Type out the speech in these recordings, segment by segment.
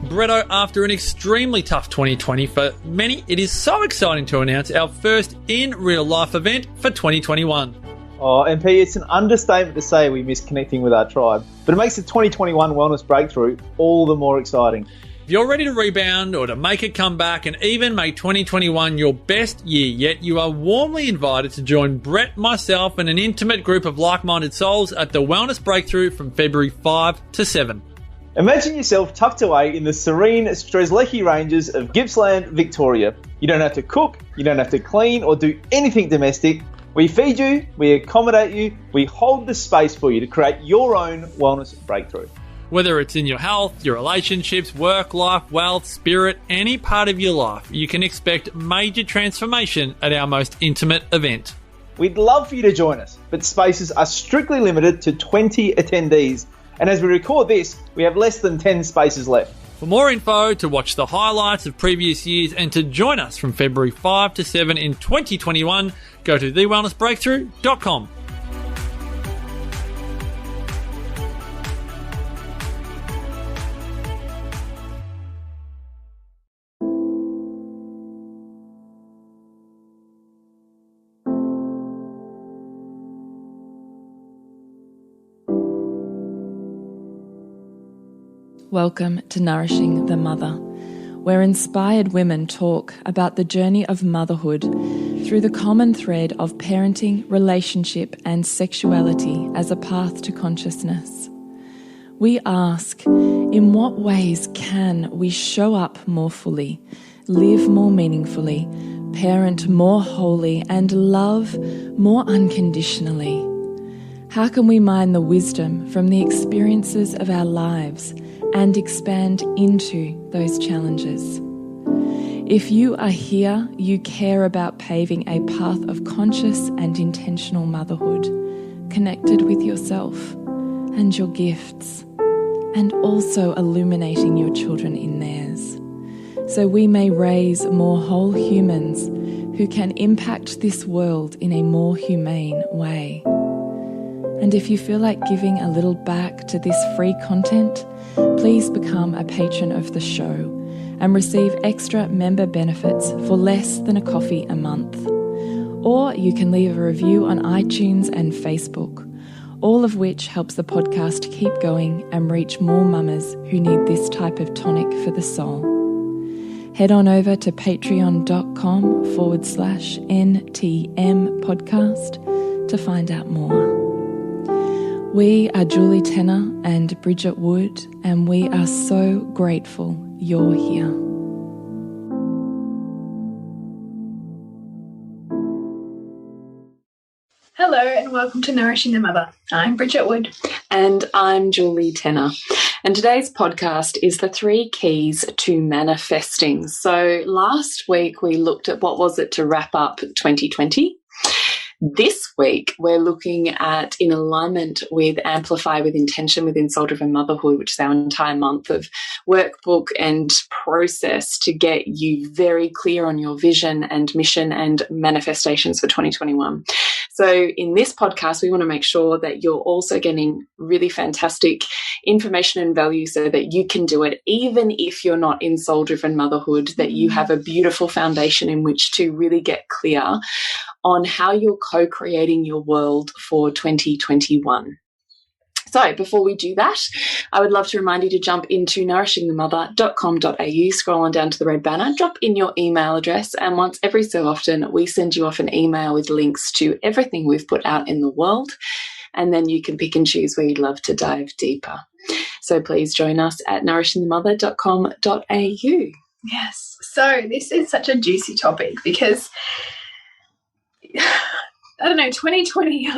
Bretto, after an extremely tough 2020 for many, it is so exciting to announce our first in real life event for 2021. Oh, MP, it's an understatement to say we miss connecting with our tribe, but it makes the 2021 Wellness Breakthrough all the more exciting. If you're ready to rebound or to make a comeback and even make 2021 your best year yet, you are warmly invited to join Brett, myself, and an intimate group of like-minded souls at the Wellness Breakthrough from February 5 to 7. Imagine yourself tucked away in the serene Strzelecki Ranges of Gippsland, Victoria. You don't have to cook, you don't have to clean or do anything domestic. We feed you, we accommodate you, we hold the space for you to create your own wellness breakthrough. Whether it's in your health, your relationships, work, life, wealth, spirit, any part of your life, you can expect major transformation at our most intimate event. We'd love for you to join us, but spaces are strictly limited to 20 attendees. And as we record this, we have less than 10 spaces left. For more info, to watch the highlights of previous years and to join us from February 5 to 7 in 2021, go to thewellnessbreakthrough.com. Welcome to Nourishing the Mother, where inspired women talk about the journey of motherhood through the common thread of parenting, relationship, and sexuality as a path to consciousness. We ask, in what ways can we show up more fully, live more meaningfully, parent more wholly, and love more unconditionally? How can we mine the wisdom from the experiences of our lives and expand into those challenges? If you are here, you care about paving a path of conscious and intentional motherhood, connected with yourself and your gifts, and also illuminating your children in theirs, so we may raise more whole humans who can impact this world in a more humane way. And if you feel like giving a little back to this free content, please become a patron of the show and receive extra member benefits for less than a coffee a month. Or you can leave a review on iTunes and Facebook, all of which helps the podcast keep going and reach more mamas who need this type of tonic for the soul. Head on over to patreon.com/NTM podcast to find out more. We are Julie Tenner and Bridget Wood, and we are so grateful you're here. Hello and welcome to Nourishing the Mother. I'm Bridget Wood. And I'm Julie Tenner. And today's podcast is the 3 keys to manifesting. So last week we looked at what was it to wrap up 2020. This week, we're looking at, in alignment with Amplify with Intention within Soul Driven Motherhood, which is our entire month of workbook and process to get you very clear on your vision and mission and manifestations for 2021. So in this podcast, we want to make sure that you're also getting really fantastic information and value so that you can do it, even if you're not in Soul Driven Motherhood, that you have a beautiful foundation in which to really get clear on how you're co-creating your world for 2021. So before we do that, I would love to remind you to jump into nourishingthemother.com.au, scroll on down to the red banner, drop in your email address, and once every so often we send you off an email with links to everything we've put out in the world, and then you can pick and choose where you'd love to dive deeper. So please join us at nourishingthemother.com.au. Yes. So this is such a juicy topic because I don't know, 2020,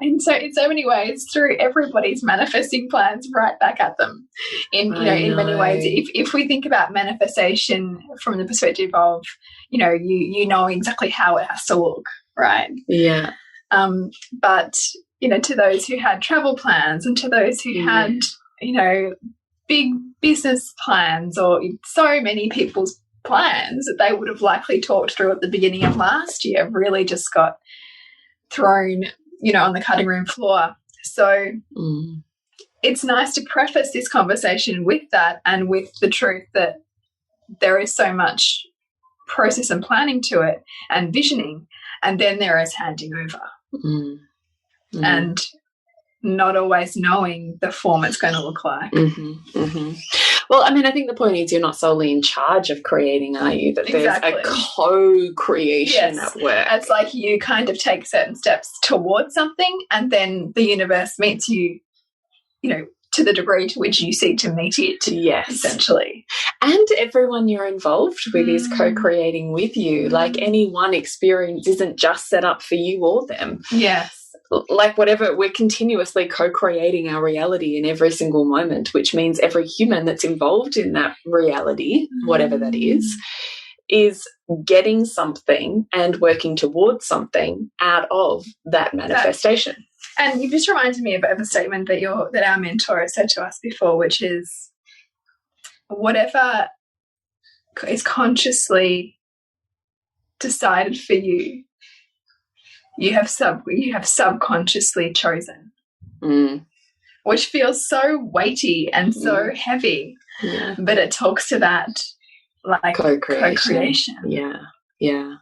in so many ways threw everybody's manifesting plans right back at them in many ways. If we think about manifestation from the perspective of, you know exactly how it has to look, right? Yeah. But, to those who had travel plans and to those who had, big business plans, or so many people's plans that they would have likely talked through at the beginning of last year really just got thrown, on the cutting room floor. So it's nice to preface this conversation with that and with the truth that there is so much process and planning to it and visioning, and then there is handing over and not always knowing the form it's going to look like. Well, I mean, I think the point is you're not solely in charge of creating, are you? That there's a co-creation at work. It's like you kind of take certain steps towards something, and then the universe meets you, you know, to the degree to which you seek to meet it, essentially. And everyone you're involved with is co-creating with you. Like, any one experience isn't just set up for you or them. Yes. Like, whatever, we're continuously co-creating our reality in every single moment, which means every human that's involved in that reality, whatever that is getting something and working towards something out of that manifestation. And you've just reminded me of a statement that our mentor has said to us before, which is, whatever is consciously decided for you, you have subconsciously chosen, which feels so weighty and so heavy, but it talks to that, like, co-creation. Yeah.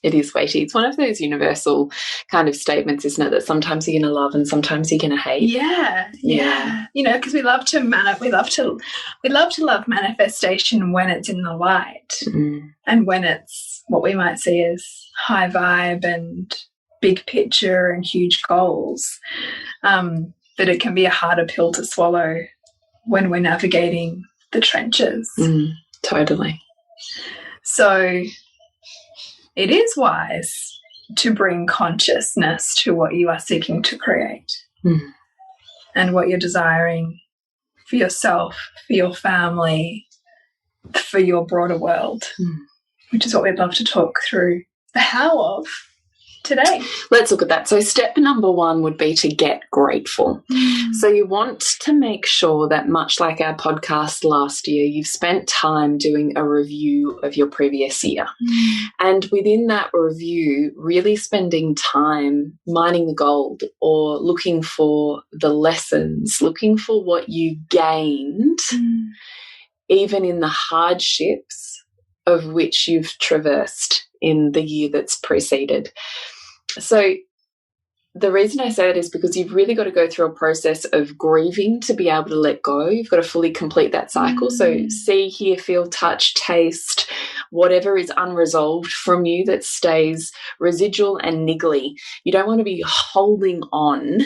It is weighty. It's one of those universal kind of statements, isn't it? That sometimes you're going to love and sometimes you're going to hate. Yeah. You know, because we love to love manifestation when it's in the light, and when it's what we might see as high vibe and big picture and huge goals. But it can be a harder pill to swallow when we're navigating the trenches. Totally. So it is wise to bring consciousness to what you are seeking to create and what you're desiring for yourself, for your family, for your broader world, which is what we'd love to talk through the how of today. Let's look at that. So step number 1 would be to get grateful. So you want to make sure that, much like our podcast last year, you've spent time doing a review of your previous year. And within that review, really spending time mining the gold, or looking for the lessons, looking for what you gained, even in the hardships of which you've traversed in the year that's preceded. So the reason I say that is because you've really got to go through a process of grieving to be able to let go. You've got to fully complete that cycle. So see, hear, feel, touch, taste, whatever is unresolved from you that stays residual and niggly. You don't want to be holding on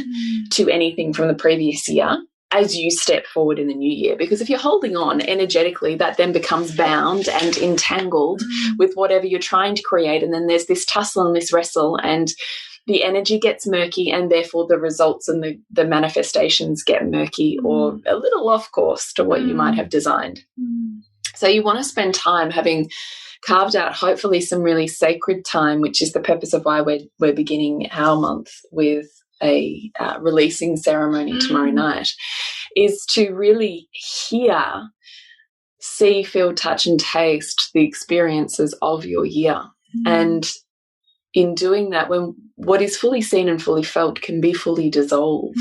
to anything from the previous year as you step forward in the new year, because if you're holding on energetically, that then becomes bound and entangled with whatever you're trying to create, and then there's this tussle and this wrestle, and the energy gets murky, and therefore the results and the manifestations get murky or a little off course to what you might have designed. So you want to spend time having carved out, hopefully, some really sacred time, which is the purpose of why we're beginning our month with a releasing ceremony tomorrow night, is to really hear, see, feel, touch and taste the experiences of your year. And in doing that, when what is fully seen and fully felt can be fully dissolved.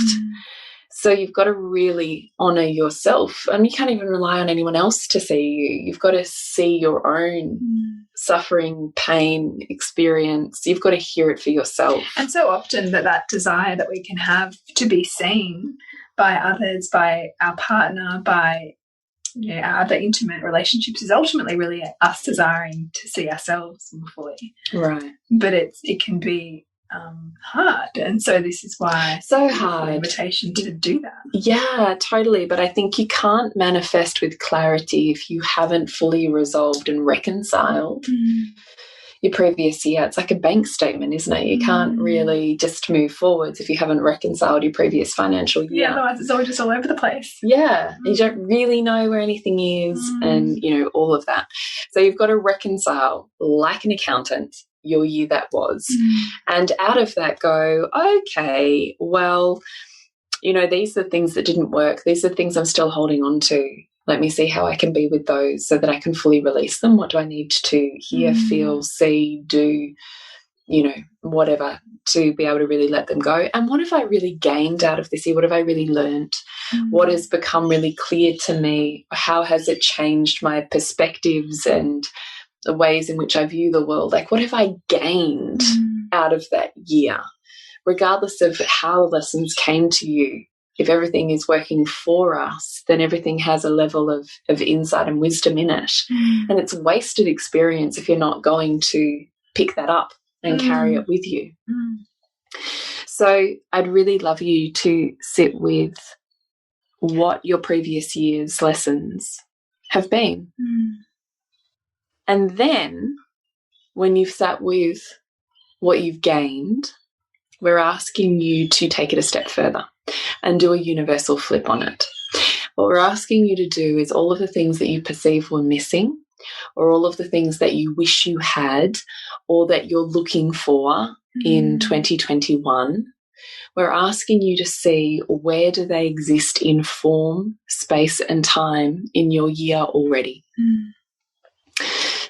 So you've got to really honour yourself, and you can't even rely on anyone else to see you. You've got to see your own suffering, pain, experience. You've got to hear it for yourself. And so often that desire that we can have to be seen by others, by our partner, by our other intimate relationships, is ultimately really us desiring to see ourselves more fully. Right. But it can be hard, and so this is why so hard invitation to do that. Yeah, totally. But I think you can't manifest with clarity if you haven't fully resolved and reconciled your previous year. It's like a bank statement, isn't it? You can't really just move forwards if you haven't reconciled your previous financial year. Yeah, otherwise it's all just all over the place. Yeah, you don't really know where anything is, and all of that. So you've got to reconcile, like an accountant, your year that was, and out of that go, okay, well, these are the things that didn't work. These are the things I'm still holding on to. Let me see how I can be with those so that I can fully release them. What do I need to hear, feel, see, do whatever, to be able to really let them go. And what have I really gained out of this year? What have I really learned? What has become really clear to me? How has it changed my perspectives and the ways in which I view the world? Like, what have I gained out of that year? Regardless of how lessons came to you, if everything is working for us, then everything has a level of insight and wisdom in it. And it's wasted experience if you're not going to pick that up and carry it with you. So I'd really love you to sit with what your previous year's lessons have been. And then when you've sat with what you've gained, we're asking you to take it a step further and do a universal flip on it. What we're asking you to do is all of the things that you perceive were missing, or all of the things that you wish you had, or that you're looking for in 2021, we're asking you to see where do they exist in form, space and time in your year already.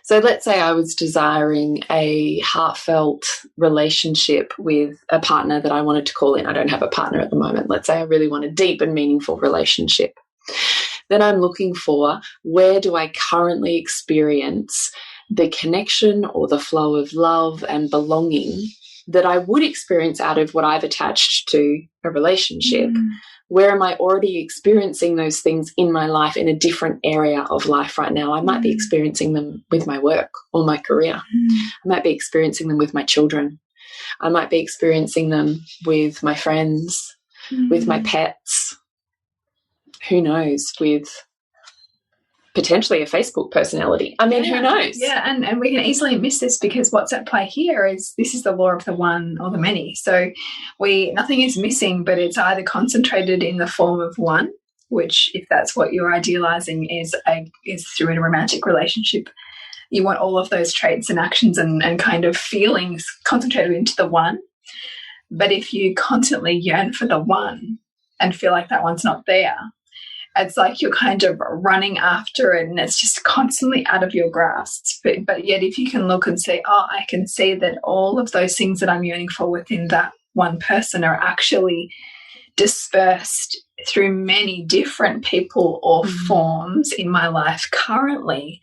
So let's say I was desiring a heartfelt relationship with a partner that I wanted to call in. I don't have a partner at the moment. Let's say I really want a deep and meaningful relationship. Then I'm looking for, where do I currently experience the connection or the flow of love and belonging that I would experience out of what I've attached to a relationship? Where am I already experiencing those things in my life in a different area of life right now? I might be experiencing them with my work or my career. I might be experiencing them with my children. I might be experiencing them with my friends, with my pets. Who knows, with potentially a Facebook personality. I mean, who knows? Yeah, and we can easily miss this because what's at play here is this is the law of the one or the many. So nothing is missing, but it's either concentrated in the form of one, which if that's what you're idealizing is through a romantic relationship. You want all of those traits and actions and kind of feelings concentrated into the one. But if you constantly yearn for the one and feel like that one's not there, it's like you're kind of running after it and it's just constantly out of your grasp. But yet if you can look and say, oh, I can see that all of those things that I'm yearning for within that one person are actually dispersed through many different people or forms in my life currently.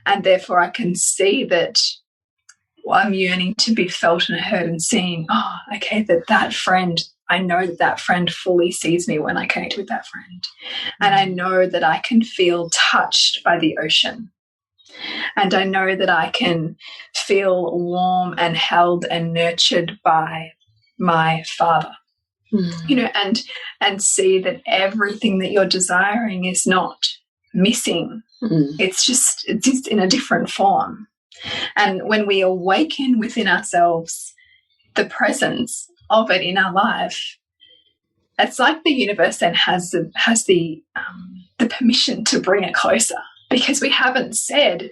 And therefore I can see that I'm yearning to be felt and heard and seen. Oh, okay, that friend, I know that friend fully sees me when I connect with that friend. And I know that I can feel touched by the ocean. And I know that I can feel warm and held and nurtured by my father. And see that everything that you're desiring is not missing. It's just in a different form. And when we awaken within ourselves the presence of it in our life, it's like the universe then has the permission to bring it closer, because we haven't said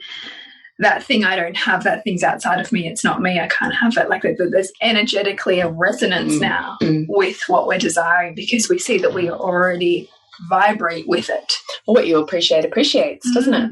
that thing I don't have, that thing's outside of me, it's not me, I can't have it. Like there's energetically a resonance now with what we're desiring, because we see that we already vibrate with it. What you appreciate appreciates, doesn't it?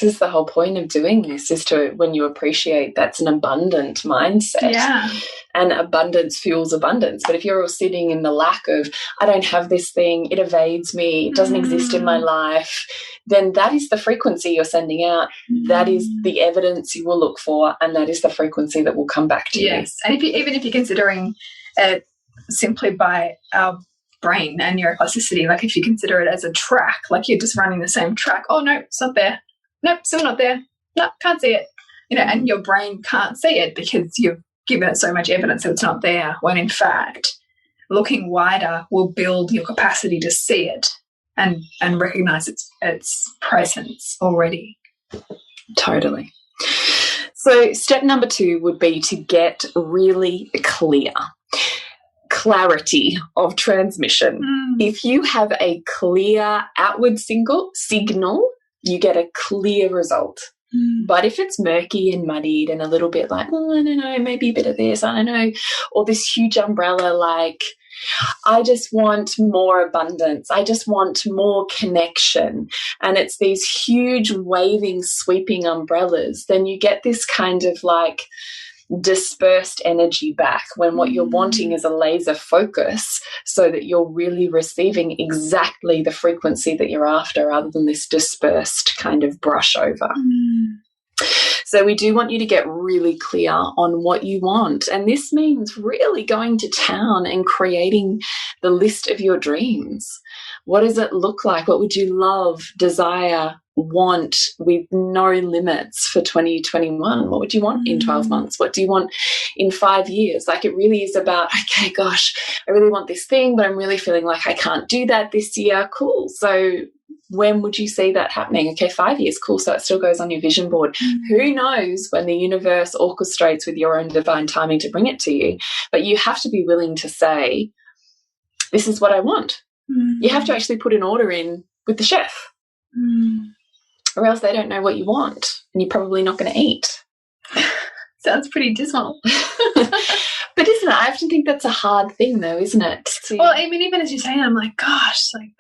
This is the whole point of doing this, is to, when you appreciate, that's an abundant mindset. Yeah. And abundance fuels abundance. But if you're all sitting in the lack of, I don't have this thing, it evades me, it doesn't exist in my life, then that is the frequency you're sending out. That is the evidence you will look for, and that is the frequency that will come back to you. Yes. And even if you're considering it simply by our brain and neuroplasticity, like if you consider it as a track, like you're just running the same track. Oh, no, it's not there. Nope, still not there. No, can't see it. And your brain can't see it because you've given it so much evidence that it's not there, when in fact looking wider will build your capacity to see it and recognize its presence already. Totally. So step number 2 would be to get really clear. Clarity of transmission. If you have a clear outward signal, you get a clear result. But if it's murky and muddied and a little bit like, oh, I don't know, maybe a bit of this, I don't know, or this huge umbrella like, I just want more abundance, I just want more connection, and it's these huge waving, sweeping umbrellas, then you get this kind of like dispersed energy back, when what you're wanting is a laser focus so that you're really receiving exactly the frequency that you're after rather than this dispersed kind of brush over. So we do want you to get really clear on what you want. And this means really going to town and creating the list of your dreams. What does it look like? What would you love, desire, want with no limits for 2021? What would you want in 12 months? What do you want in 5 years? Like, it really is about, okay, gosh, I really want this thing, but I'm really feeling like I can't do that this year. Cool. So when would you see that happening? Okay, 5 years. Cool. So it still goes on your vision board. Who knows when the universe orchestrates with your own divine timing to bring it to you? But you have to be willing to say, this is what I want. You have to actually put an order in with the chef, or else they don't know what you want and you're probably not going to eat. Sounds pretty dismal. But isn't it? I often think that's a hard thing, though, isn't it? Well, I mean, even as you're saying, I'm like, gosh, like,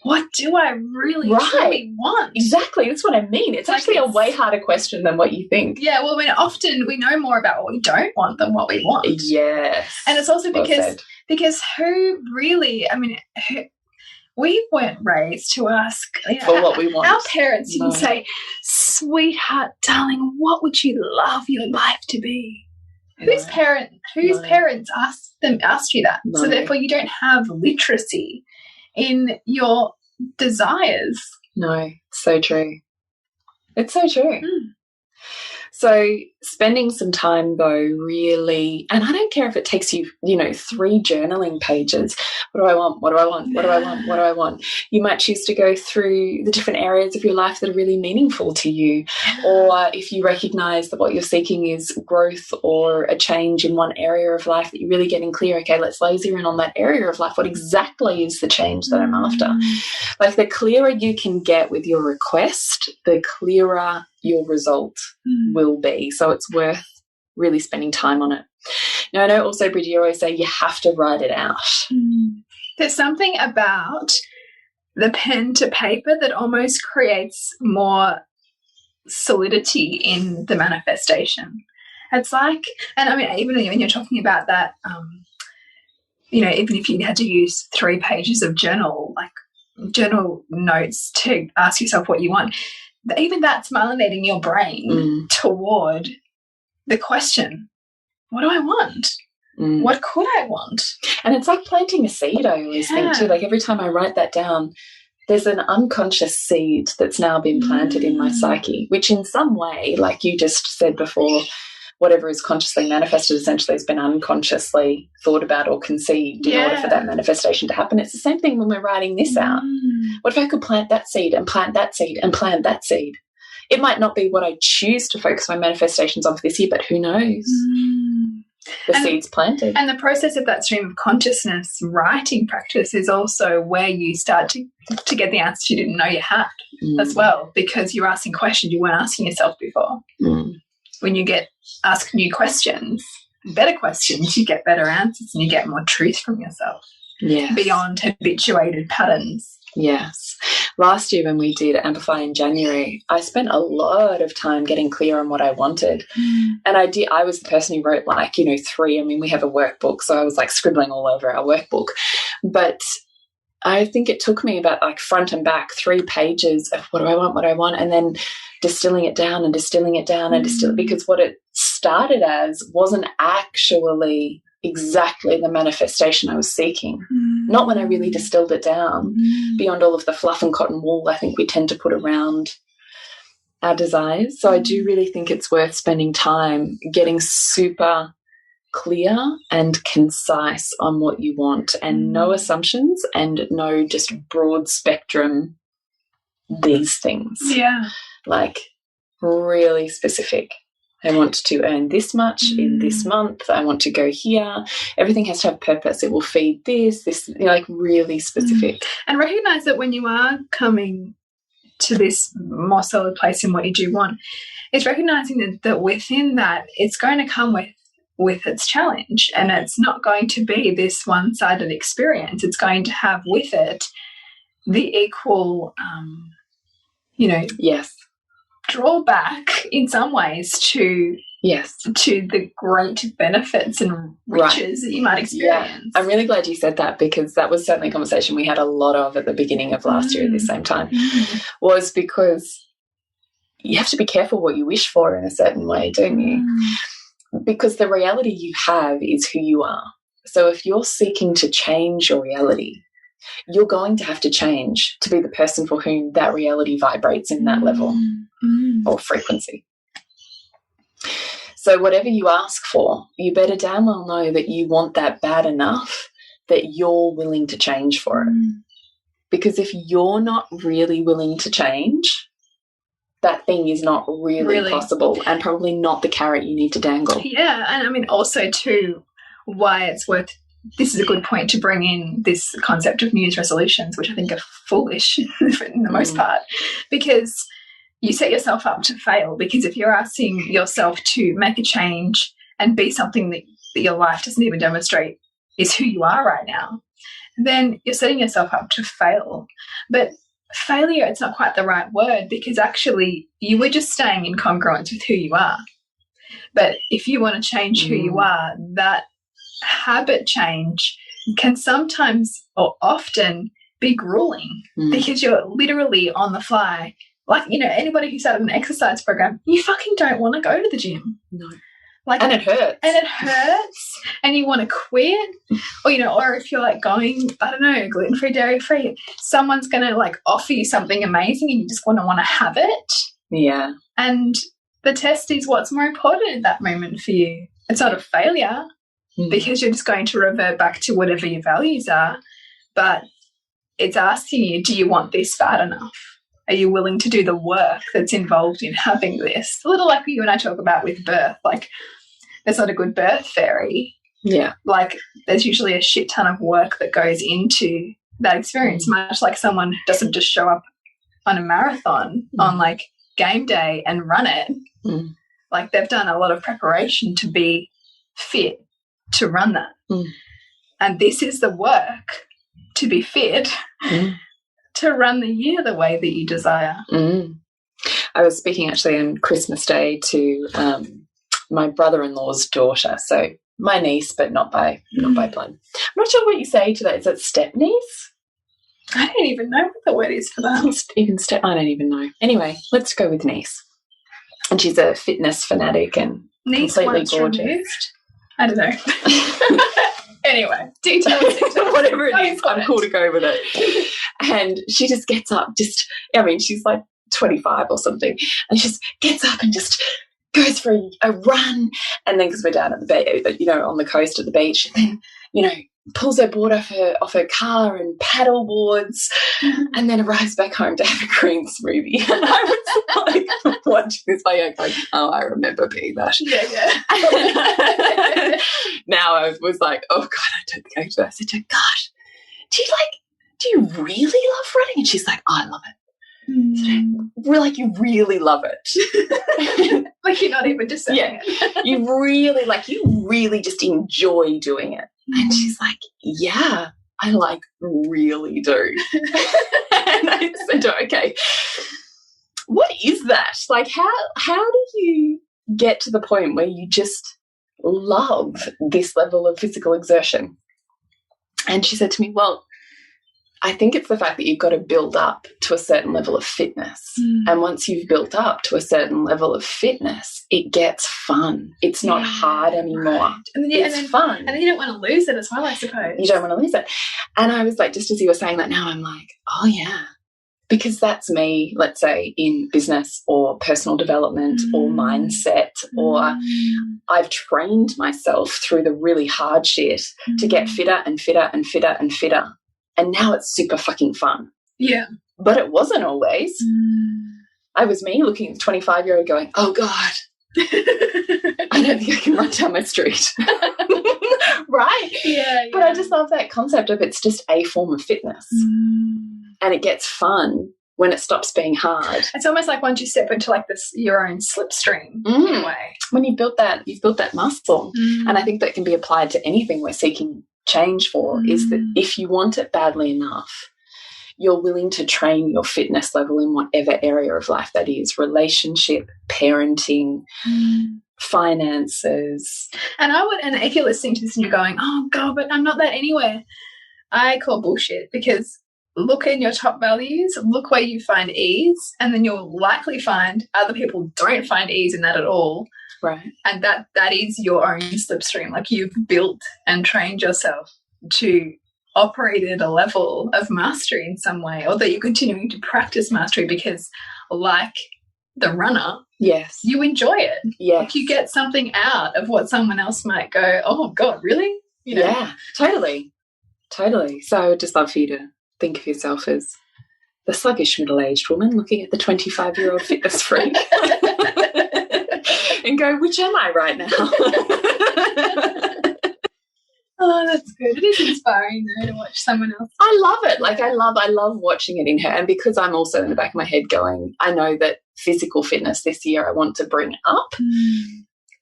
what do I really truly want? Exactly. That's what I mean. It's actually a way harder question than what you think. Yeah, well, I mean, often we know more about what we don't want than what we want. Yes. And it's also because who really, I mean, we weren't raised to ask for what we want. Our parents didn't say, sweetheart, darling, what would you love your life to be? Whose parents asked you that? So therefore you don't have literacy in your desires. No, so true. It's so true. So spending some time, though, really, and I don't care if it takes you, 3 journaling pages. What do I want? What do I want? What do I want? What do I want? You might choose to go through the different areas of your life that are really meaningful to you. Or if you recognize that what you're seeking is growth or a change in one area of life that you're really getting clear, okay, let's laser in on that area of life. What exactly is the change that I'm after? Like, the clearer you can get with your request, the clearer your result will be. So it's worth really spending time on it. Now, I know also, Bridget, you always say you have to write it out. There's something about the pen to paper that almost creates more solidity in the manifestation. It's like, and I mean, even when you're talking about that, even if you had to use 3 pages of journal notes to ask yourself what you want, even that's melanating your brain toward the question, what do I want? What could I want? And it's like planting a seed, I always think, too. Like, every time I write that down, there's an unconscious seed that's now been planted in my psyche, which in some way, like you just said before, whatever is consciously manifested essentially has been unconsciously thought about or conceived in order for that manifestation to happen. It's the same thing when we're writing this out. What if I could plant that seed and plant that seed and plant that seed? It might not be what I choose to focus my manifestations on for this year, but who knows? The seed's planted. And the process of that stream of consciousness writing practice is also where you start to get the answers you didn't know you had as well, because you're asking questions you weren't asking yourself before. When you get asked new questions, better questions, you get better answers and you get more truth from yourself beyond habituated patterns. Yes. Last year when we did Amplify in January, I spent a lot of time getting clear on what I wanted. And I was the person who wrote 3, we have a workbook, so I was like scribbling all over our workbook. But I think it took me about front and back 3 pages of what do I want, and then distilling it down and distilling it down and because what it started as wasn't actually exactly the manifestation I was seeking. Not when I really distilled it down beyond all of the fluff and cotton wool I think we tend to put around our desires. So I do really think it's worth spending time getting super clear and concise on what you want, and no assumptions and no just broad spectrum these things. Like, really specific. I want to earn this much in this month. I want to go here. Everything has to have purpose. It will feed this, really specific. And recognize that when you are coming to this more solid place in what you do want, it's recognizing that within that it's going to come with its challenge, and it's not going to be this one-sided experience. It's going to have with it the equal, drawback in some ways to Yes. to the great benefits and riches that you might experience. Yeah. I'm really glad you said that, because that was certainly a conversation we had a lot of at the beginning of last year at the same time, was because you have to be careful what you wish for in a certain way, don't you? Because the reality you have is who you are. So if you're seeking to change your reality, you're going to have to change to be the person for whom that reality vibrates in that level or frequency. So whatever you ask for, you better damn well know that you want that bad enough that you're willing to change for it. Because if you're not really willing to change, that thing is not really possible, and probably not the carrot you need to dangle. Yeah, and I mean also too, why it's worth, this is a good point to bring in this concept of New Year's resolutions, which I think are foolish for the most part, because you set yourself up to fail. Because if you're asking yourself to make a change and be something that your life doesn't even demonstrate is who you are right now, then you're setting yourself up to fail. But failure, it's not quite the right word, because actually you were just staying in congruence with who you are. But if you want to change who you are, that habit change can sometimes or often be grueling, because you're literally on the fly. Like, you know, anybody who started an exercise program, you fucking don't want to go to the gym. No. Like, and it hurts. And it hurts, and you want to quit. Or, you know, or if you're like going, I don't know, gluten-free, dairy-free, someone's going to like offer you something amazing and you just want to have it. Yeah. And the test is what's more important at that moment for you. It's not a failure, because you're just going to revert back to whatever your values are. But it's asking you, do you want this bad enough? Are you willing to do the work that's involved in having this? A little like you and I talk about with birth. Like, there's not a good birth fairy. Yeah. Like, there's usually a shit ton of work that goes into that experience, much like someone who doesn't just show up on a marathon on, like, game day and run it. Like, they've done a lot of preparation to be fit to run that. And this is the work to be fit to run the year the way that you desire. I was speaking actually on Christmas Day to my brother-in-law's daughter, so my niece, but not by blood. I'm not sure what you say to that. Is that step niece? I don't even know what the word is for that. I don't even know. Anyway, let's go with niece. And she's a fitness fanatic and niece completely once gorgeous. Removed? I don't know. Anyway, details, whatever it is, I'm cool to go with it. And she just gets up, she's like 25 or something, and she just gets up and just goes for a run. And then, because we're down at the bay, you know, on the coast at the beach, and then, you know, pulls her board off her car and paddle boards, and then arrives back home to have a green smoothie. And I was like watching this like, oh, I remember being that. Yeah. Now I was like, oh God, I don't think I can do that. I said to her, gosh, do you really love running? And she's like, oh, I love it. So we're like, you really love it. Like, you're not even just saying it. you really just enjoy doing it. And she's like, yeah, I like really do. And I said, okay, what is that? Like, how do you get to the point where you just love this level of physical exertion? And she said to me, well, I think it's the fact that you've got to build up to a certain level of fitness. And once you've built up to a certain level of fitness, it gets fun. It's not hard anymore. Right. And then it's fun. And then you don't want to lose it as well, I suppose. You don't want to lose it. And I was like, just as you were saying that now, I'm like, oh, yeah. Because that's me, let's say, in business or personal development or mindset, or I've trained myself through the really hard shit to get fitter and fitter and fitter and fitter. And now it's super fucking fun. Yeah. But it wasn't always. I was me looking at the 25-year-old going, oh, God, I don't think I can run down my street. Right? Yeah. But I just love that concept of it's just a form of fitness. And it gets fun when it stops being hard. It's almost like once you step into like this your own slipstream in a way. When you've built that muscle. And I think that can be applied to anything we're seeking change for, is that if you want it badly enough, you're willing to train your fitness level in whatever area of life that is, relationship, parenting, finances. And if you're listening to this and you're going, oh God, but I'm not that anywhere, I call bullshit, because look in your top values, look where you find ease, and then you'll likely find other people don't find ease in that at all. Right. And that is your own slipstream. Like, you've built and trained yourself to operate at a level of mastery in some way, or that you're continuing to practice mastery because, like the runner, yes, you enjoy it. Yes. Like, you get something out of what someone else might go, oh God, really? You know? Yeah, totally. So I would just love for you to think of yourself as the sluggish middle-aged woman looking at the 25-year-old fitness freak and go, which am I right now? Oh, that's good. It is inspiring, though, to watch someone else. I love it. Like, I love watching it in her. And because I'm also in the back of my head going, I know that physical fitness this year I want to bring up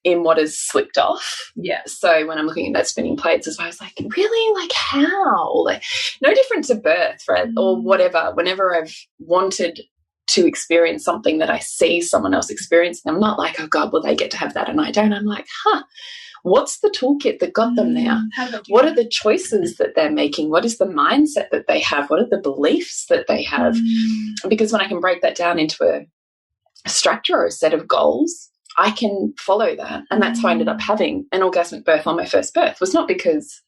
in what has slipped off. Yeah. So when I'm looking at that spinning plates as well, I was like, really? Like, how? Like, no different to birth, right? Or whatever. Whenever I've wanted to experience something that I see someone else experiencing, I'm not like, oh God, will they get to have that and I don't? I'm like, what's the toolkit that got them there? What are the choices that they're making? What is the mindset that they have? What are the beliefs that they have? Because when I can break that down into a structure or a set of goals, I can follow that. And that's how I ended up having an orgasmic birth on my first birth. It was not because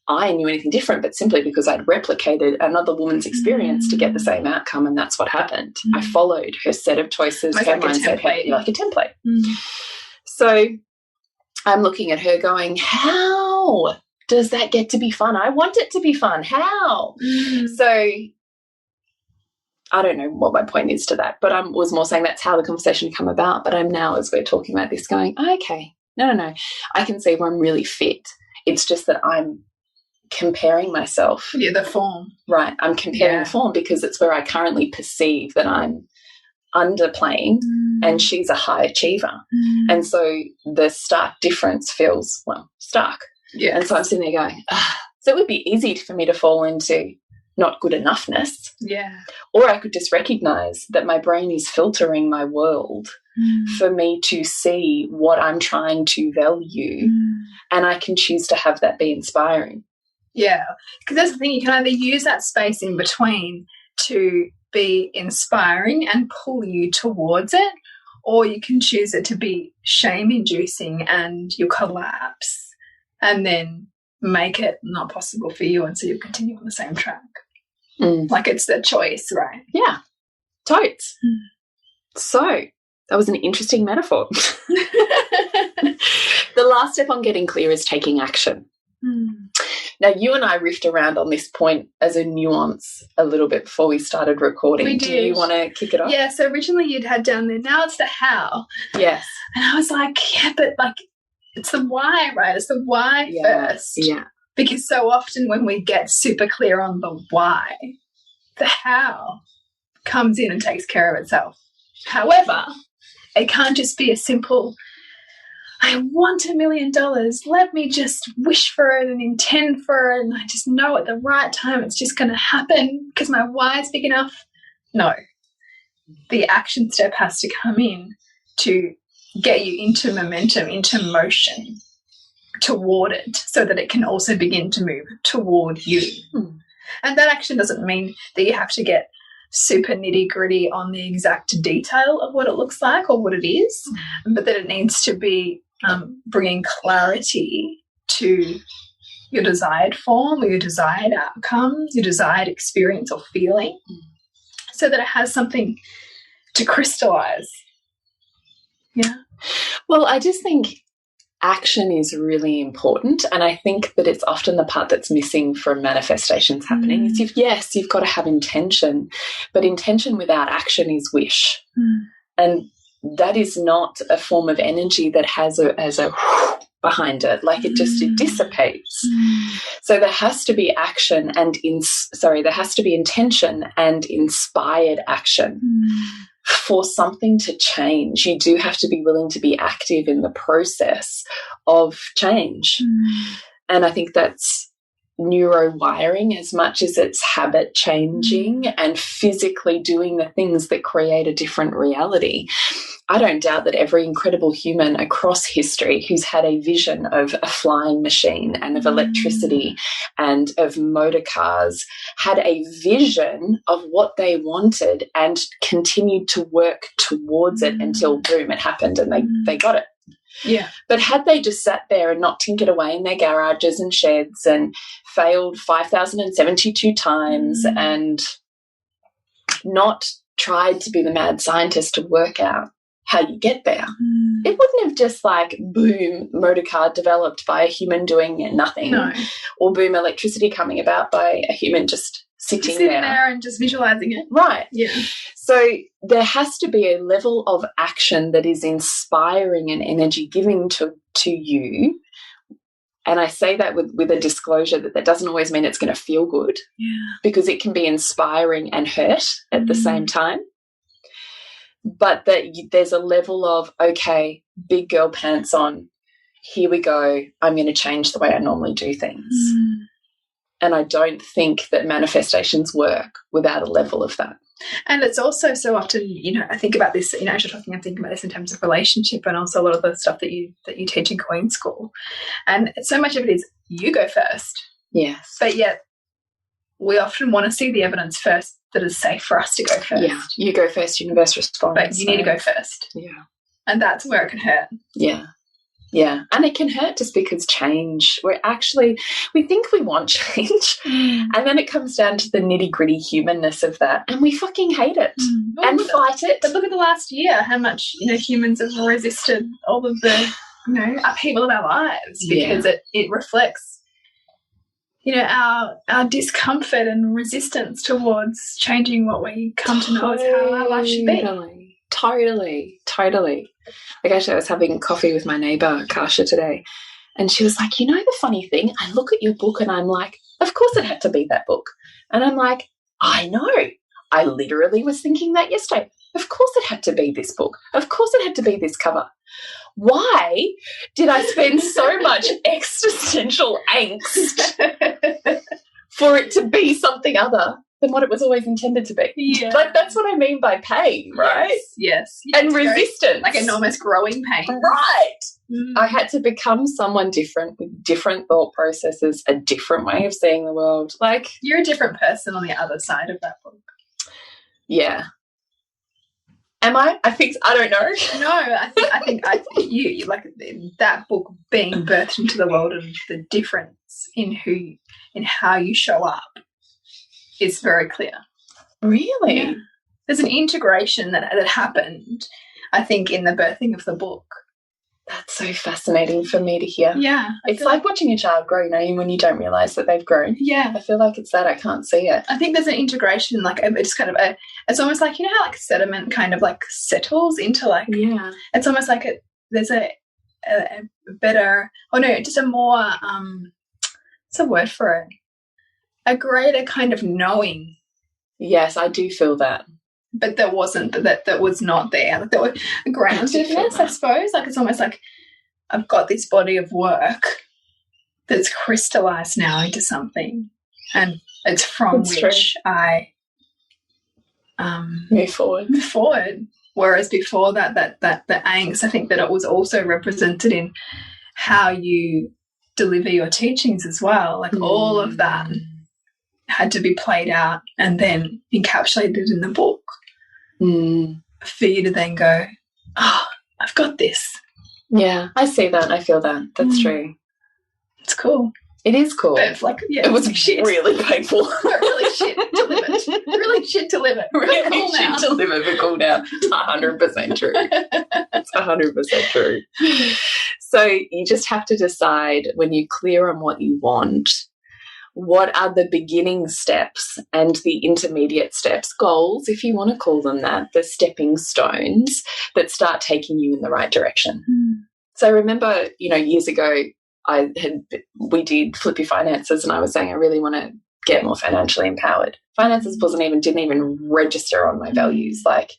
I knew anything different, but simply because I'd replicated another woman's experience to get the same outcome, and that's what happened. I followed her set of choices, her mindset, like a template. So I'm looking at her going, how does that get to be fun? I want it to be fun. How? So I don't know what my point is to that, but I was more saying that's how the conversation come about. But I'm now, as we're talking about this, going, okay, no. I can see where I'm really fit. It's just that I'm comparing myself. Yeah, the form. Right. I'm comparing the form because it's where I currently perceive that I'm underplaying and she's a high achiever. And so the stark difference feels, stark. Yeah. And so I'm sitting there going, so it would be easy for me to fall into not good enoughness. Yeah. Or I could just recognize that my brain is filtering my world for me to see what I'm trying to value, and I can choose to have that be inspiring. Yeah. Because that's the thing, you can either use that space in between to be inspiring and pull you towards it, or you can choose it to be shame-inducing and you'll collapse and then make it not possible for you, and so you'll continue on the same track. Like, it's the choice, right? Yeah, totes. So that was an interesting metaphor. The last step on getting clear is taking action. Now, you and I riffed around on this point as a nuance a little bit before we started recording. We did. Do you want to kick it off? Yeah, so originally you'd had down there, now it's the how. Yes. And I was like, yeah, but like, it's the why, right? It's the why first. Yeah. Because so often when we get super clear on the why, the how comes in and takes care of itself. However, it can't just be a simple, I want $1 million, let me just wish for it and intend for it, and I just know at the right time it's just going to happen because my why is big enough. No. The action step has to come in to get you into momentum, into motion toward it, so that it can also begin to move toward you. And that action doesn't mean that you have to get super nitty-gritty on the exact detail of what it looks like or what it is, but that it needs to be bringing clarity to your desired form or your desired outcomes, your desired experience or feeling, so that it has something to crystallize. Yeah. Well, I just think action is really important, and I think that it's often the part that's missing from manifestations happening. Is you've got to have intention, but intention without action is wish. And that is not a form of energy that has a behind it. Like, it dissipates. So there has to be action and there has to be intention and inspired action. For something to change, you do have to be willing to be active in the process of change. And I think that's neurowiring as much as it's habit changing and physically doing the things that create a different reality. I don't doubt that every incredible human across history who's had a vision of a flying machine and of electricity and of motor cars had a vision of what they wanted and continued to work towards it until, boom, it happened and they got it. Yeah. But had they just sat there and not tinkered away in their garages and sheds and failed 5,072 times and not tried to be the mad scientist to work out how you get there, it wouldn't have just like, boom, motor car developed by a human doing nothing. No. Or boom, electricity coming about by a human just sitting there and just visualizing it. Right. Yeah. So there has to be a level of action that is inspiring and energy giving to you. And I say that with a disclosure that doesn't always mean it's going to feel good. Yeah. Because it can be inspiring and hurt at the same time. But that there's a level of, okay, big girl pants on, here we go, I'm going to change the way I normally do things. And I don't think that manifestations work without a level of that. And it's also so often, I think about this, as you're talking, I'm thinking about this in terms of relationship and also a lot of the stuff that you teach in Queen School. And so much of it is you go first. Yes. But yet we often want to see the evidence first that is safe for us to go first. Yeah, you go first, universe responds. But you need to go first. Yeah. And that's where it can hurt. Yeah. Yeah. And it can hurt just because change, we think we want change. And then it comes down to the nitty-gritty humanness of that. And we fucking hate it and fight it. But look at the last year, how much, humans have resisted all of the, upheaval of our lives because it reflects, our discomfort and resistance towards changing what we come to know as how our life should be. Totally. Like, actually, I was having coffee with my neighbour, Kasha, today, and she was like, the funny thing, I look at your book and I'm like, of course it had to be that book. And I'm like, I know. I literally was thinking that yesterday. Of course it had to be this book. Of course it had to be this cover. Why did I spend so much existential angst for it to be something other than what it was always intended to be? Yeah. Like, that's what I mean by pain, right? Yes. And resistance. Like an almost growing pain. Right. I had to become someone different with different thought processes, a different way of seeing the world. Like, you're a different person on the other side of that book. Yeah. Am I? I don't know. No, I think you like that book being birthed into the world and the difference in how you show up is very clear. Really? Yeah. There's an integration that happened, I think, in the birthing of the book. That's so fascinating for me to hear. Yeah. It's like watching a child grow, when you don't realise that they've grown. Yeah. I feel like it's that. I can't see it. I think there's an integration, like it's kind of it's almost like, how like sediment kind of like settles into like, yeah. It's almost like there's a better, just a more, what's a word for it? A greater kind of knowing. Yes, I do feel that. But that wasn't, that was not there. Like, that was a groundedness, I suppose. Like, it's almost like I've got this body of work that's crystallized now into something, and it's from which I move forward. Whereas before that the angst, I think that it was also represented in how you deliver your teachings as well. Like, all of that had to be played out and then encapsulated in the book for you to then go, I've got this. Yeah, I see that. I feel that. That's true. It's cool. It is cool. But it was shit. Really painful. Really shit to live it. Really shit to live it. Really cool shit now. to live it, but cool now. It's 100% true. It's 100% true. So you just have to decide, when you're clear on what you want, what are the beginning steps and the intermediate steps, goals, if you want to call them that, the stepping stones that start taking you in the right direction. So I remember, years ago, we did Flip Your Finances, and I was saying I really want to get more financially empowered. Finances didn't even register on my values. Like,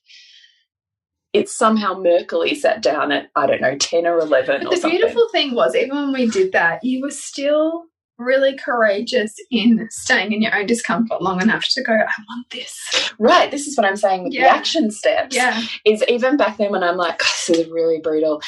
it somehow murkily sat down at, 10 or 11 but or something. The beautiful thing was, even when we did that, you were still really courageous in staying in your own discomfort long enough to go, I want this. Right. This is what I'm saying with the action steps. Yeah. Is even back then when I'm like, this is really brutal,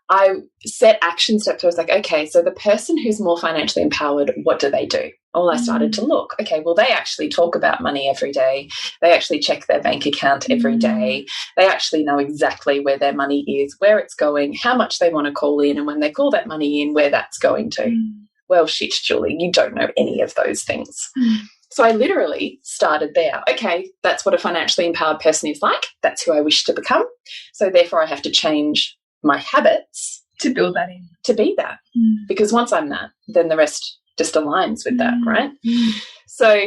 I set action steps. I was like, okay, so the person who's more financially empowered, what do they do? Well, I started to look, okay, well, they actually talk about money every day. They actually check their bank account every day. They actually know exactly where their money is, where it's going, how much they want to call in, and when they call that money in, where that's going to. Well, shit, Julie, you don't know any of those things. So I literally started there. Okay, that's what a financially empowered person is like. That's who I wish to become. So therefore I have to change my habits to build that in. To be that. Because once I'm that, then the rest just aligns with that, right? So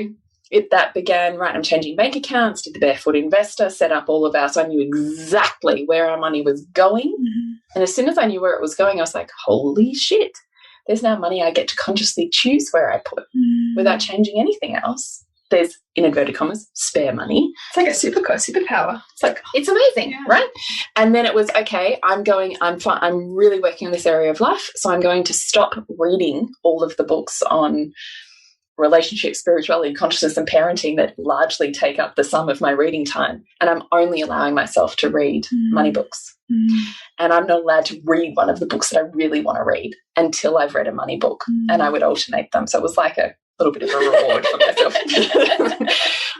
that began, right, I'm changing bank accounts, did the Barefoot Investor, set up all of so I knew exactly where our money was going. And as soon as I knew where it was going, I was like, holy shit. There's now money I get to consciously choose where I put without changing anything else. There's, in inverted commas, spare money. It's like a superpower. It's like, it's amazing, right? And then it was, okay, I'm really working on this area of life, so I'm going to stop reading all of the books on relationship, spirituality, consciousness and parenting that largely take up the sum of my reading time. And I'm only allowing myself to read money books. And I'm not allowed to read one of the books that I really want to read until I've read a money book. And I would alternate them. So it was like a little bit of a reward for myself.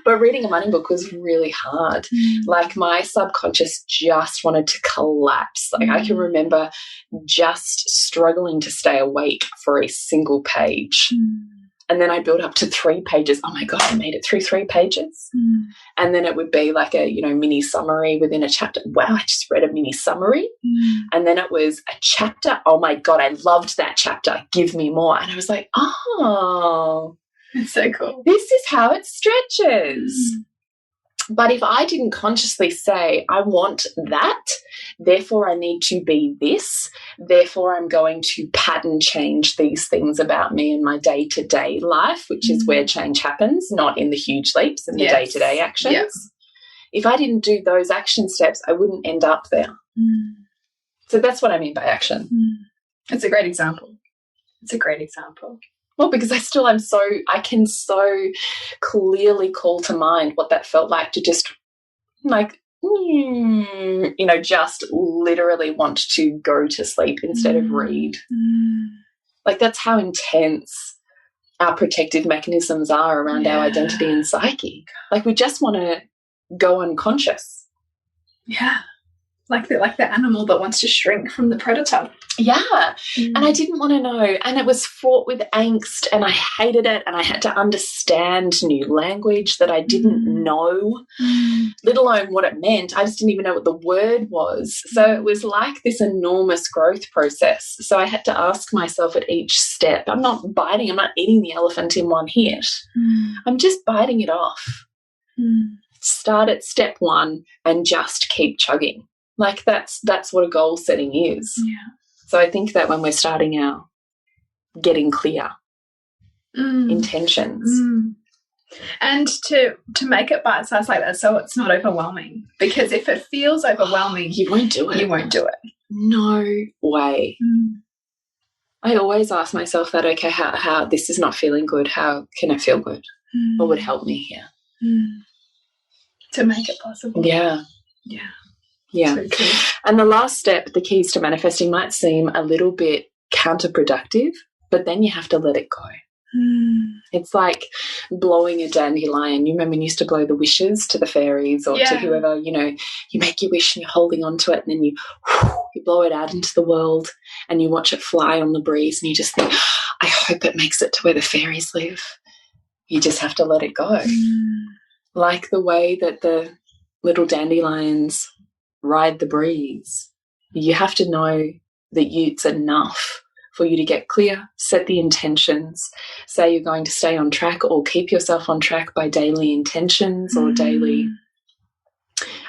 But reading a money book was really hard. Like my subconscious just wanted to collapse. Like I can remember just struggling to stay awake for a single page. And then I built up to 3 pages. Oh, my God, I made it through 3 pages. And then it would be like a, mini summary within a chapter. Wow, I just read a mini summary. And then it was a chapter. Oh, my God, I loved that chapter. Give me more. And I was like, oh. It's so cool. This is how it stretches. But if I didn't consciously say, I want that, therefore I need to be this, therefore I'm going to pattern change these things about me in my day-to-day life, which is where change happens, not in the huge leaps in the day-to-day actions. If I didn't do those action steps, I wouldn't end up there. So that's what I mean by action. It's a great example. It's a great example. Well, because I can so clearly call to mind what that felt like to just just literally want to go to sleep instead of read. Like that's how intense our protective mechanisms are around our identity and psyche. Like we just want to go unconscious. Yeah. Like the animal that wants to shrink from the predator. Yeah. And I didn't want to know. And it was fraught with angst and I hated it and I had to understand new language that I didn't know, let alone what it meant. I just didn't even know what the word was. So it was like this enormous growth process. So I had to ask myself at each step, I'm not eating the elephant in one hit. I'm just biting it off. Start at step 1 and just keep chugging. Like that's what a goal setting is. Yeah. So I think that when we're starting out, getting clear intentions. And to make it bite-sized like that so it's not overwhelming. Because if it feels overwhelming, you won't do it. You won't do it. No way. I always ask myself that, okay, how this is not feeling good, how can it feel good? What would help me here? To make it possible. Yeah. Yeah. Yeah. So cool. And the last step, the keys to manifesting, might seem a little bit counterproductive, but then you have to let it go. It's like blowing a dandelion. You remember when you used to blow the wishes to the fairies or to whoever, you make your wish and you're holding on to it and then you blow it out into the world and you watch it fly on the breeze and you just think, I hope it makes it to where the fairies live. You just have to let it go. Like the way that the little dandelions ride the breeze. You have to know that it's enough for you to get clear, set the intentions, say you're going to stay on track or keep yourself on track by daily intentions or daily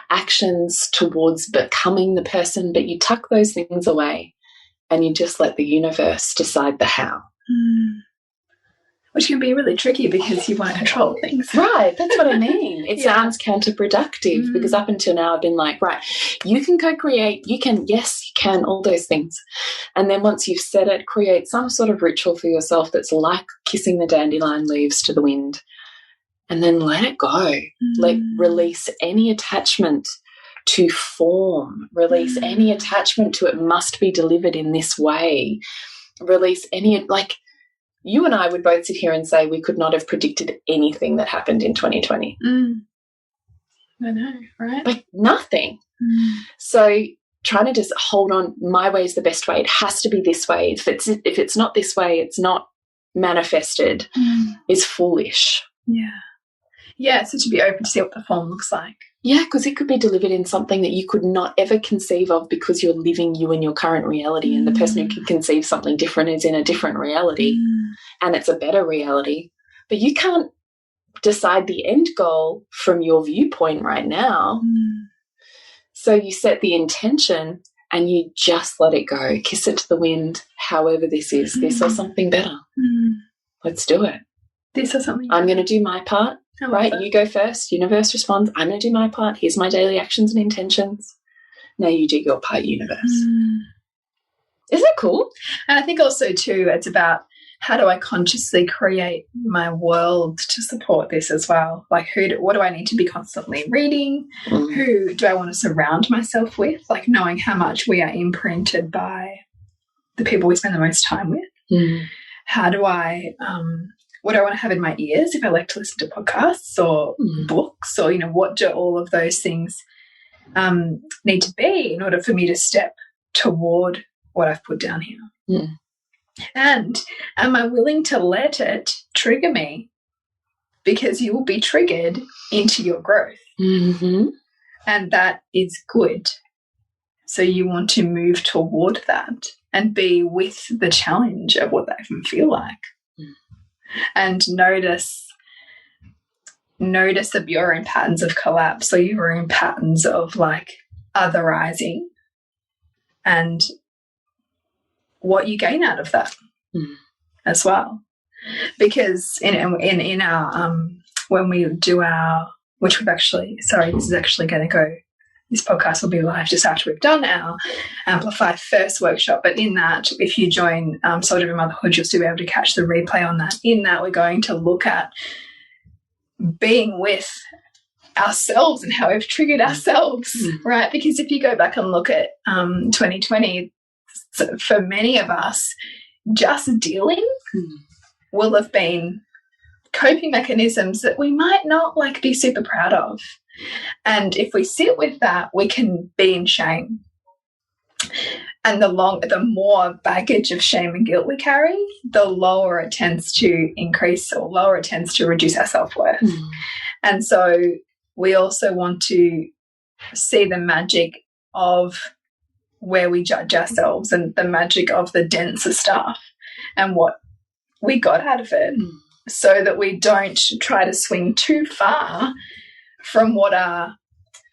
actions towards becoming the person, but you tuck those things away and you just let the universe decide the how. Which can be really tricky because you want to control things. Right, that's what I mean. It sounds counterproductive because up until now I've been like, right, you can co-create, you can, all those things. And then once you've said it, create some sort of ritual for yourself that's like kissing the dandelion leaves to the wind. And then let it go. Like release any attachment to form, release any attachment to it must be delivered in this way, release any, like, you and I would both sit here and say we could not have predicted anything that happened in 2020. I know, right? Like nothing. So trying to just hold on, my way is the best way. It has to be this way. If it's not this way, it's not manifested, is foolish. Yeah. Yeah, so to be open to see what the form looks like. Yeah, because it could be delivered in something that you could not ever conceive of because you're living you in your current reality, and the person who can conceive something different is in a different reality and it's a better reality. But you can't decide the end goal from your viewpoint right now. So you set the intention and you just let it go. Kiss it to the wind, however this is, this or something better. Let's do it. This or something I'm going to do my part. Right, you go first. Universe responds. I'm going to do my part. Here's my daily actions and intentions. Now you do your part, universe. Isn't that cool? And I think also, too, it's about how do I consciously create my world to support this as well? Like, what do I need to be constantly reading? Who do I want to surround myself with? Like, knowing how much we are imprinted by the people we spend the most time with. How do I... what do I want to have in my ears if I like to listen to podcasts or books, or, what do all of those things need to be in order for me to step toward what I've put down here? And am I willing to let it trigger me? Because you will be triggered into your growth. And that is good. So you want to move toward that and be with the challenge of what that can feel like. And notice that you're in patterns of collapse, or you're in patterns of like otherizing, and what you gain out of that as well. Because in our when we do our, which we've actually, this is actually going to go, this podcast will be live just after we've done our Amplify First workshop. But in that, if you join Soul-Driven Motherhood, you'll still be able to catch the replay on that. In that, we're going to look at being with ourselves and how we've triggered ourselves, right? Because if you go back and look at 2020, for many of us, just dealing will have been coping mechanisms that we might not be super proud of. And if we sit with that, we can be in shame. And the more baggage of shame and guilt we carry, the lower it tends to increase, or lower it tends to reduce our self-worth. And so we also want to see the magic of where we judge ourselves, and the magic of the denser stuff and what we got out of it, so that we don't try to swing too far from what are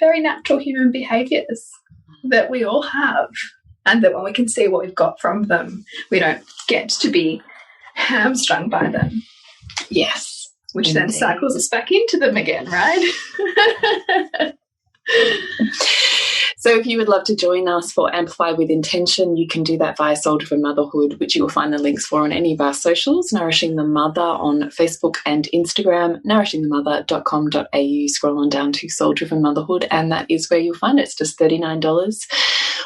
very natural human behaviours that we all have, and that when we can see what we've got from them, we don't get to be hamstrung by them. Yes. Which then cycles us back into them again, right? So if you would love to join us for Amplify with Intention, you can do that via Soul-Driven Motherhood, which you will find the links for on any of our socials, Nourishing the Mother on Facebook and Instagram, nourishingthemother.com.au. Scroll on down to Soul-Driven Motherhood, and that is where you'll find it. It's just $39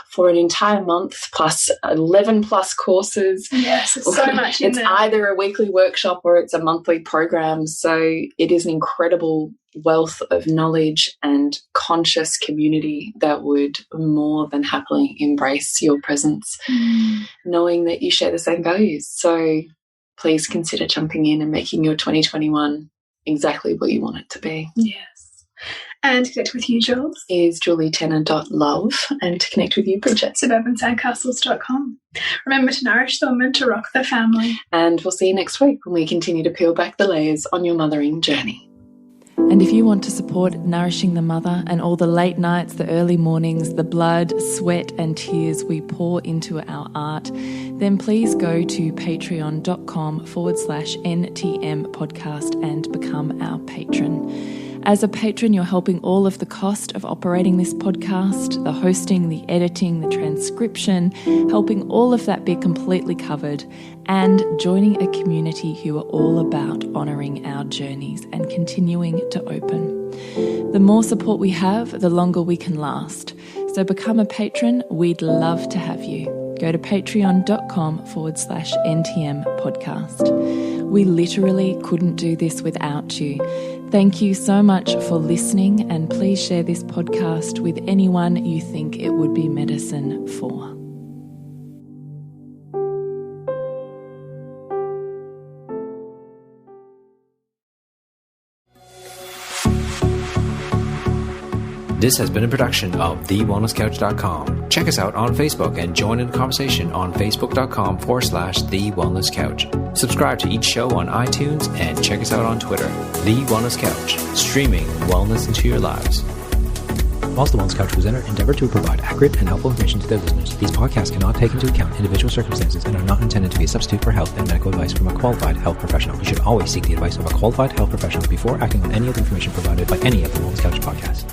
for an entire month, plus 11 plus courses. Yes, it's so much in there. It's either a weekly workshop or it's a monthly program. So it is an incredible wealth of knowledge and conscious community that would more than happily embrace your presence, knowing that you share the same values. So please consider jumping in and making your 2021 exactly what you want it to be. Yes. And to connect with you, Jules, is julietenner.love, and to connect with you, Bridget, suburbansandcastles.com. Remember to nourish the woman, to rock the family. And we'll see you next week when we continue to peel back the layers on your mothering journey. And if you want to support Nourishing the Mother and all the late nights, the early mornings, the blood, sweat and tears we pour into our art, then please go to patreon.com/NTM podcast and become our patron. As a patron, you're helping all of the cost of operating this podcast, the hosting, the editing, the transcription, helping all of that be completely covered, and joining a community who are all about honouring our journeys and continuing to open. The more support we have, the longer we can last. So become a patron. We'd love to have you. Go to patreon.com/NTM podcast. We literally couldn't do this without you. Thank you so much for listening, and please share this podcast with anyone you think it would be medicine for. This has been a production of TheWellnessCouch.com. Check us out on Facebook and join in the conversation on Facebook.com/TheWellnessCouch. Subscribe to each show on iTunes and check us out on Twitter. The Wellness Couch, streaming wellness into your lives. Whilst the Wellness Couch presenter endeavor to provide accurate and helpful information to their listeners, these podcasts cannot take into account individual circumstances and are not intended to be a substitute for health and medical advice from a qualified health professional. You should always seek the advice of a qualified health professional before acting on any of the information provided by any of the Wellness Couch podcasts.